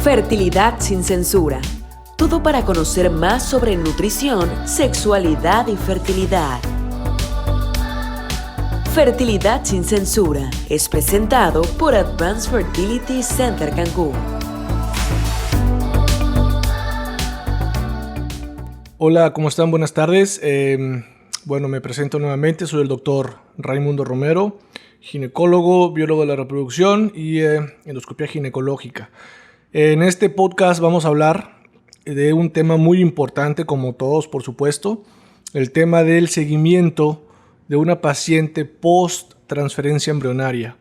Fertilidad sin censura. Todo para conocer más sobre nutrición, sexualidad y fertilidad. Fertilidad sin censura es presentado por Advanced Fertility Center Cancún. Hola, ¿cómo están? Buenas tardes. Me presento nuevamente. Soy el doctor Raimundo Romero, ginecólogo, biólogo de la reproducción y endoscopia ginecológica. En este podcast vamos a hablar de un tema muy importante, como todos, por supuesto, el tema del seguimiento de una paciente post transferencia embrionaria.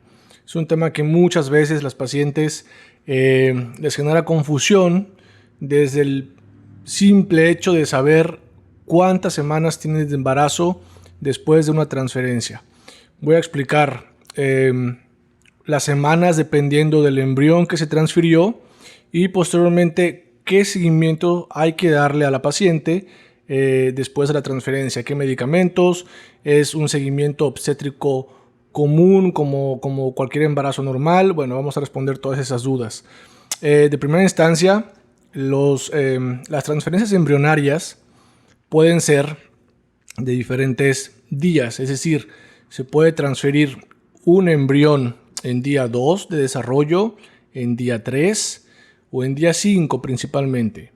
Es un tema que muchas veces las pacientes les genera confusión desde el simple hecho de saber cuántas semanas tienen de embarazo después de una transferencia. Voy a explicar las semanas dependiendo del embrión que se transfirió y posteriormente qué seguimiento hay que darle a la paciente después de la transferencia, qué medicamentos, es un seguimiento obstétrico común como cualquier embarazo normal. Bueno, vamos a responder todas esas dudas. De primera instancia, las transferencias embrionarias pueden ser de diferentes días, es decir, se puede transferir un embrión en día 2 de desarrollo, en día 3 o en día 5 principalmente.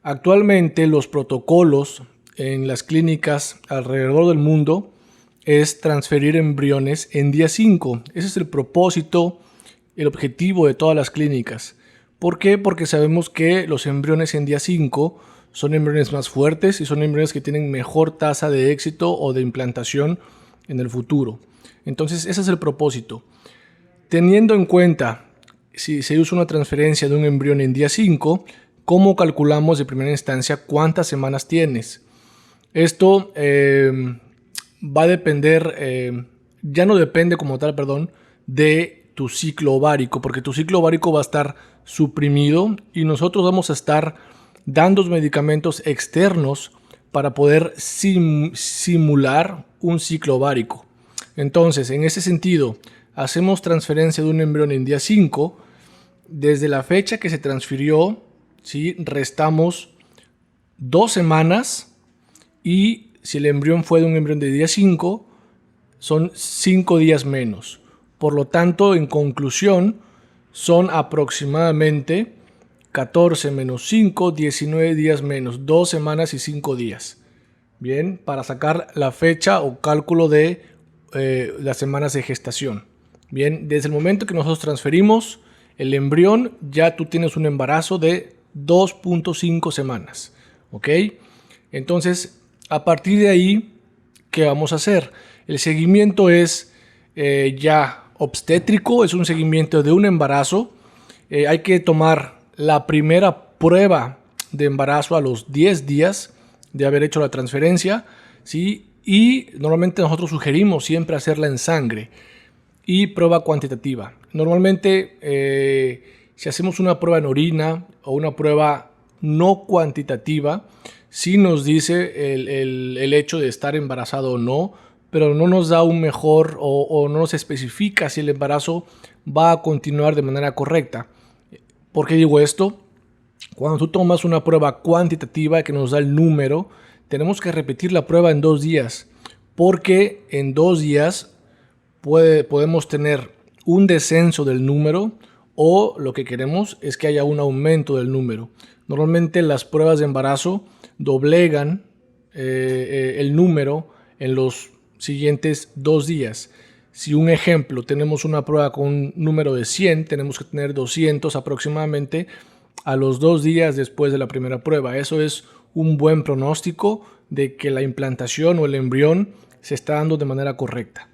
Actualmente los protocolos en las clínicas alrededor del mundo es transferir embriones en día 5. Ese es el propósito, el objetivo de todas las clínicas. ¿Por qué? Porque sabemos que los embriones en día 5 son embriones más fuertes y son embriones que tienen mejor tasa de éxito o de implantación en el futuro. Entonces ese es el propósito. Teniendo en cuenta si se usa una transferencia de un embrión en día 5, ¿cómo calculamos de primera instancia cuántas semanas tienes? Esto va a depender, ya no depende como tal, de tu ciclo ovárico, porque tu ciclo ovárico va a estar suprimido y nosotros vamos a estar dando medicamentos externos para poder simular un ciclo ovárico. Entonces, en ese sentido, hacemos transferencia de un embrión en día 5. Desde la fecha que se transfirió, ¿sí?, restamos 2 semanas y si el embrión fue de un embrión de día 5, son 5 días menos. Por lo tanto, en conclusión, son aproximadamente 14 menos 5, 19 días menos, 2 semanas y 5 días. Bien, para sacar la fecha o cálculo de las semanas de gestación. Bien, desde el momento que nosotros transferimos el embrión, ya tú tienes un embarazo de 2.5 semanas. ¿Ok? Entonces, a partir de ahí, ¿qué vamos a hacer? El seguimiento es ya obstétrico, es un seguimiento de un embarazo. Hay que tomar la primera prueba de embarazo a los 10 días de haber hecho la transferencia, ¿sí? Y normalmente nosotros sugerimos siempre hacerla en sangre y prueba cuantitativa. Normalmente si hacemos una prueba en orina o una prueba no cuantitativa, sí nos dice el hecho de estar embarazado o no, pero no nos da un mejor o no nos especifica si el embarazo va a continuar de manera correcta. ¿Por qué digo esto? Cuando tú tomas una prueba cuantitativa que nos da el número, tenemos que repetir la prueba en 2 días, porque en 2 días podemos tener un descenso del número o lo que queremos es que haya un aumento del número. Normalmente las pruebas de embarazo doblegan el número en los siguientes 2 días. Si un ejemplo, tenemos una prueba con un número de 100, tenemos que tener 200 aproximadamente a los 2 días después de la primera prueba. Eso es un buen pronóstico de que la implantación o el embrión se está dando de manera correcta.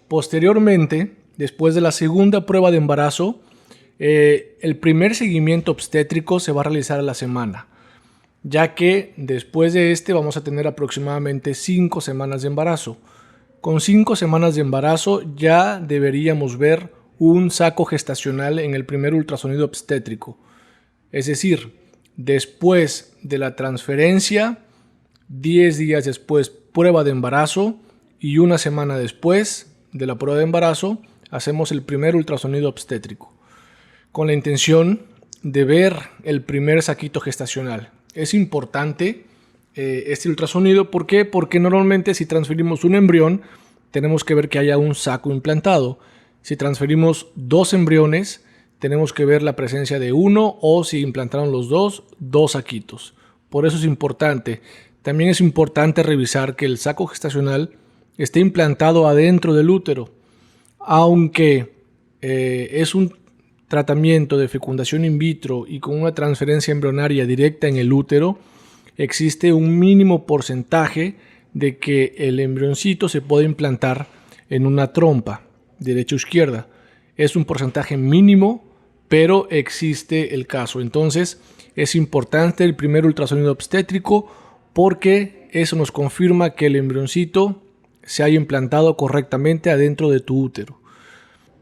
Posteriormente, después de la segunda prueba de embarazo, el primer seguimiento obstétrico se va a realizar a la semana, ya que después de este vamos a tener aproximadamente 5 semanas de embarazo. Con 5 semanas de embarazo ya deberíamos ver un saco gestacional en el primer ultrasonido obstétrico. Es decir, después de la transferencia, 10 días después prueba de embarazo y una semana después de la prueba de embarazo hacemos el primer ultrasonido obstétrico, con la intención de ver el primer saquito gestacional. Es importante este ultrasonido. ¿Por qué? Porque normalmente si transferimos un embrión, tenemos que ver que haya un saco implantado. Si transferimos 2 embriones, tenemos que ver la presencia de uno, o si implantaron los dos saquitos. Por eso es importante. También es importante revisar que el saco gestacional esté implantado adentro del útero. Aunque es un tratamiento de fecundación in vitro y con una transferencia embrionaria directa en el útero, existe un mínimo porcentaje de que el embrioncito se puede implantar en una trompa, derecha o izquierda. Es un porcentaje mínimo, pero existe el caso. Entonces es importante el primer ultrasonido obstétrico, porque eso nos confirma que el embrioncito se haya implantado correctamente adentro de tu útero.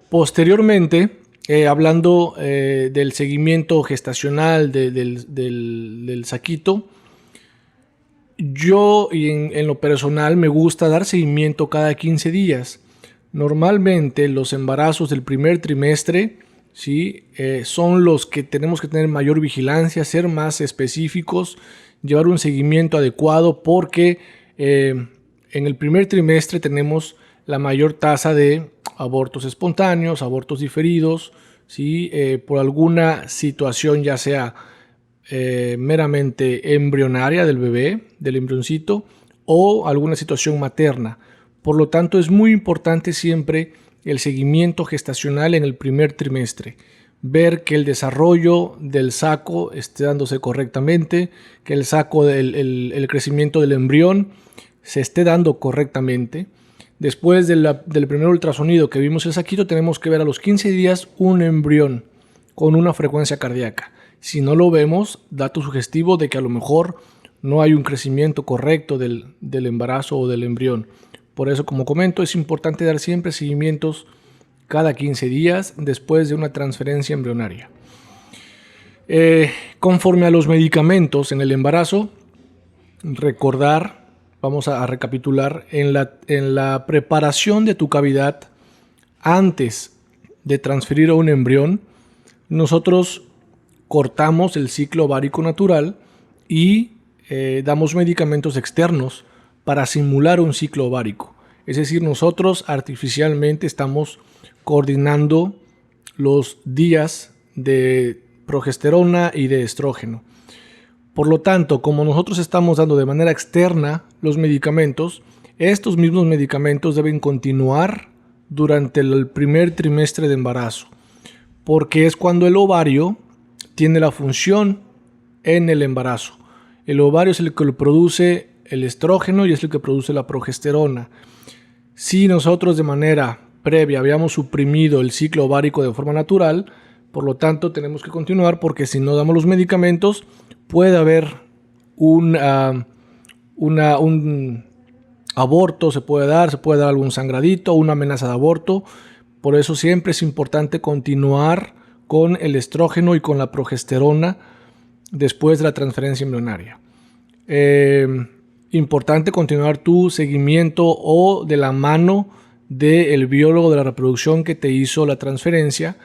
Posteriormente, hablando del seguimiento gestacional del saquito, yo en lo personal me gusta dar seguimiento cada 15 días. Normalmente los embarazos del primer trimestre, ¿sí? Son los que tenemos que tener mayor vigilancia, ser más específicos, llevar un seguimiento adecuado, porque en el primer trimestre tenemos la mayor tasa de abortos espontáneos, abortos diferidos, ¿sí? Por alguna situación, ya sea meramente embrionaria del bebé, del embrioncito, o alguna situación materna. Por lo tanto, es muy importante siempre el seguimiento gestacional en el primer trimestre. Ver que el desarrollo del saco esté dándose correctamente, que el saco, el crecimiento del embrión se esté dando correctamente. Después del primer ultrasonido que vimos el saquito, tenemos que ver a los 15 días un embrión con una frecuencia cardíaca. Si no lo vemos, dato sugestivo de que a lo mejor no hay un crecimiento correcto del embarazo o del embrión. Por eso, como comento, es importante dar siempre seguimientos cada 15 días después de una transferencia embrionaria. Conforme a los medicamentos en el embarazo, recordar, vamos a recapitular, en la preparación de tu cavidad antes de transferir a un embrión, nosotros cortamos el ciclo ovárico natural y damos medicamentos externos para simular un ciclo ovárico. Es decir, nosotros artificialmente estamos coordinando los días de progesterona y de estrógeno. Por lo tanto, como nosotros estamos dando de manera externa los medicamentos, estos mismos medicamentos deben continuar durante el primer trimestre de embarazo, porque es cuando el ovario tiene la función en el embarazo. El ovario es el que produce el estrógeno y es el que produce la progesterona. Si nosotros de manera previa habíamos suprimido el ciclo ovárico de forma natural, por lo tanto tenemos que continuar, porque si no damos los medicamentos puede haber un aborto, se puede dar algún sangradito, una amenaza de aborto. Por eso siempre es importante continuar con el estrógeno y con la progesterona después de la transferencia embrionaria. Importante continuar tu seguimiento o de la mano del biólogo de la reproducción que te hizo la transferencia,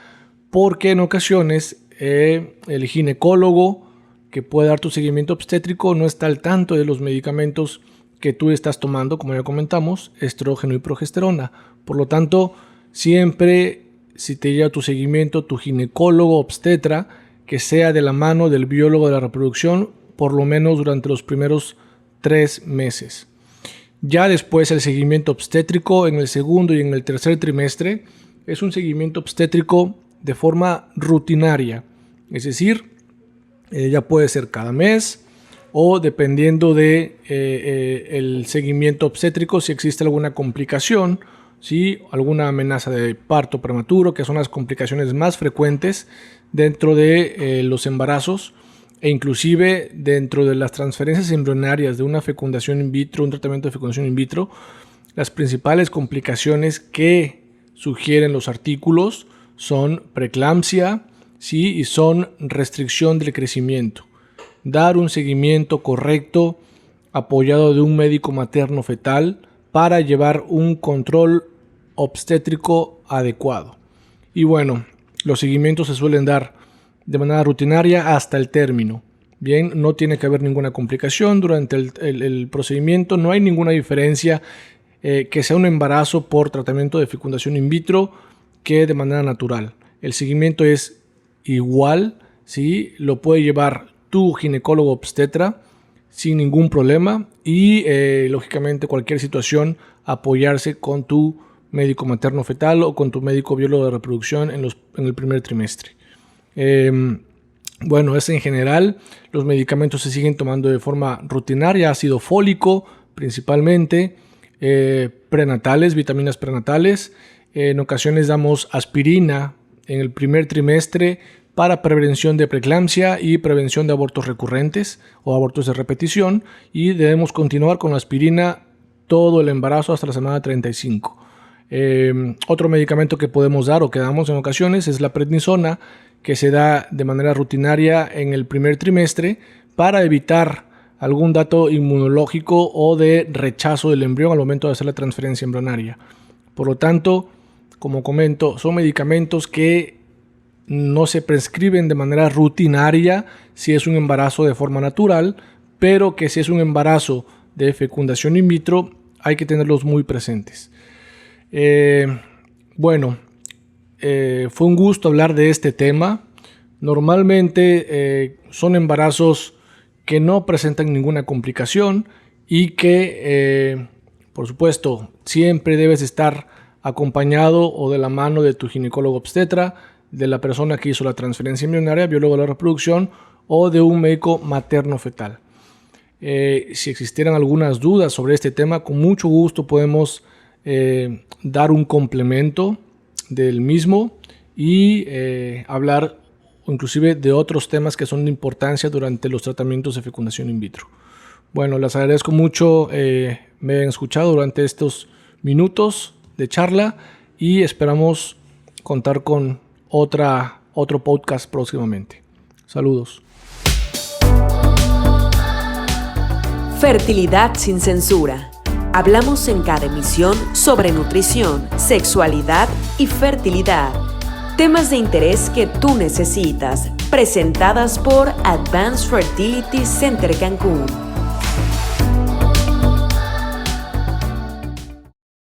porque en ocasiones el ginecólogo que puede dar tu seguimiento obstétrico no está al tanto de los medicamentos que tú estás tomando, como ya comentamos, estrógeno y progesterona. Por lo tanto, siempre, si te lleva tu seguimiento, tu ginecólogo obstetra, que sea de la mano del biólogo de la reproducción, por lo menos durante los primeros 3 meses. Ya después, el seguimiento obstétrico en el segundo y en el tercer trimestre es un seguimiento obstétrico de forma rutinaria, es decir, ya puede ser cada mes, o dependiendo de el seguimiento obstétrico, si existe alguna complicación, ¿sí? Alguna amenaza de parto prematuro, que son las complicaciones más frecuentes dentro de los embarazos, e inclusive dentro de las transferencias embrionarias de una fecundación in vitro, un tratamiento de fecundación in vitro. Las principales complicaciones que sugieren los artículos son preeclampsia, ¿sí? Y son restricción del crecimiento. Dar un seguimiento correcto apoyado de un médico materno fetal para llevar un control obstétrico adecuado. Y bueno, los seguimientos se suelen dar de manera rutinaria hasta el término. Bien, no tiene que haber ninguna complicación durante el procedimiento, no hay ninguna diferencia que sea un embarazo por tratamiento de fecundación in vitro que de manera natural. El seguimiento es igual, ¿sí? Lo puede llevar tu ginecólogo obstetra sin ningún problema y lógicamente cualquier situación apoyarse con tu médico materno fetal o con tu médico biólogo de reproducción en el primer trimestre. Bueno, es en general, los medicamentos se siguen tomando de forma rutinaria, ácido fólico principalmente, prenatales, vitaminas prenatales. En ocasiones damos aspirina en el primer trimestre para prevención de preeclampsia y prevención de abortos recurrentes o abortos de repetición, y debemos continuar con la aspirina todo el embarazo hasta la semana 35. Otro medicamento que podemos dar o que damos en ocasiones es la prednisona, que se da de manera rutinaria en el primer trimestre para evitar algún dato inmunológico o de rechazo del embrión al momento de hacer la transferencia embrionaria. Por lo tanto, como comento, son medicamentos que no se prescriben de manera rutinaria si es un embarazo de forma natural, pero que si es un embarazo de fecundación in vitro hay que tenerlos muy presentes. Fue un gusto hablar de este tema. Normalmente son embarazos que no presentan ninguna complicación y que, por supuesto, siempre debes estar acompañado o de la mano de tu ginecólogo obstetra, de la persona que hizo la transferencia embrionaria, biólogo de la reproducción o de un médico materno fetal. Si existieran algunas dudas sobre este tema, con mucho gusto podemos dar un complemento del mismo y hablar inclusive de otros temas que son de importancia durante los tratamientos de fecundación in vitro. Bueno, les agradezco mucho me hayan escuchado durante estos minutos de charla y esperamos contar con otro podcast próximamente. Saludos. Fertilidad sin censura. Hablamos en cada emisión sobre nutrición, sexualidad y fertilidad. Temas de interés que tú necesitas. Presentadas por Advanced Fertility Center Cancún.